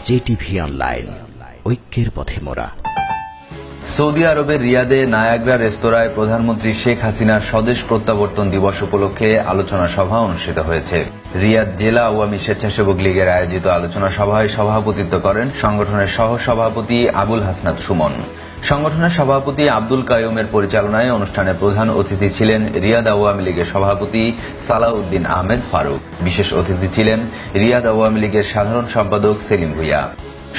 JTV online, ঐক্যের পথে মোরা। সৌদি আরবের রিয়াদে নায়াগ্রা রেস্তোরাঁয় প্রধানমন্ত্রী শেখ হাসিনার স্বদেশ প্রত্যাবর্তন দিবস উপলক্ষে আলোচনা সভা অনুষ্ঠিত হয়েছে। রিয়াদ জেলা আওয়ামী স্বেচ্ছাসেবক লীগের আয়োজিত আলোচনা সভায় সভাপতিত্ব করেন সংগঠনের সহ সভাপতি আবুল হাসনাত সুমন। সংগঠনের সভাপতি আব্দুল কাইয়ুমের পরিচালনায় অনুষ্ঠানে প্রধান অতিথি ছিলেন রিয়াদ আওয়ামী লীগের সভাপতি সালাউদ্দিন আহমেদ ফারুক। বিশেষ অতিথি ছিলেন রিয়াদ আওয়ামী লীগের সাধারণ সম্পাদক সেলিম ভুঁইয়া।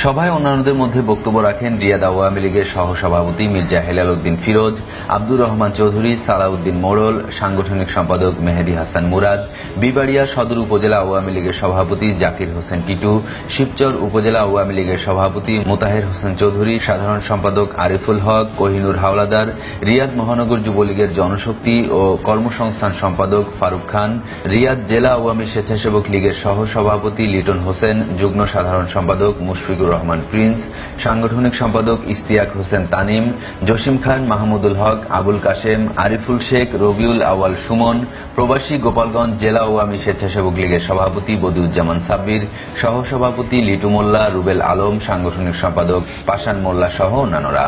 সভায় অন্যান্যদের মধ্যে বক্তব্য রাখেন রিয়াদ আওয়ামী লীগের সহ সভাপতি মির্জা হেলাল উদ্দিন ফিরোজ, আব্দুর রহমান চৌধুরী, সালাউদ্দিন মোড়ল, সাংগঠনিক সম্পাদক মেহেদী হাসান মুরাদ, বিবাড়িয়া সদর উপজেলা আওয়ামী লীগের সভাপতি জাকির হোসেন টিটু, শিবচর উপজেলা আওয়ামী লীগের সভাপতি মোতাহের হোসেন চৌধুরী, সাধারণ সম্পাদক আরিফুল হক, কোহিনুর হাওলাদার, রিয়াদ মহানগর যুবলীগের জনশক্তি ও কর্মসংস্থান সম্পাদক ফারুক খান, রিয়াদ জেলা আওয়ামী স্বেচ্ছাসেবক লীগের সহ সভাপতি লিটন হোসেন, যুগ্ম সাধারণ সম্পাদক মুশফিকুর রহমান প্রিন্স, সাংগঠনিক সম্পাদক ইশতিয়াক হোসেন তানিম, জসিম খান, মাহমুদুল হক, আবুল কাশেম, আরিফুল শেখ, রবিউল আওয়াল সুমন, প্রবাসী গোপালগঞ্জ জেলা আওয়ামী স্বেচ্ছাসেবক লীগের সভাপতি বদিউজ্জামান সাব্বির, সহ সভাপতি লিটু মোল্লা, রুবেল আলম, সাংগঠনিক সম্পাদক পাশান মোল্লা সহ অন্যান্যরা।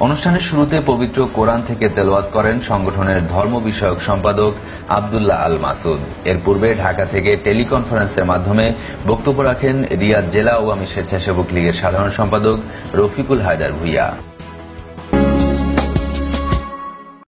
অনুষ্ঠানের শুরুতে পবিত্র কোরআন থেকে তেলাওয়াত করেন সংগঠনের ধর্ম বিষয়ক সম্পাদক আব্দুল্লাহ আল মাসুদ। এর পূর্বে ঢাকা থেকে টেলিকনফারেন্সের মাধ্যমে বক্তব্য রাখেন রিয়াদ জেলা আওয়ামী স্বেচ্ছাসেবক লীগের সাধারণ সম্পাদক রফিকুল হায়দার ভুঁইয়া।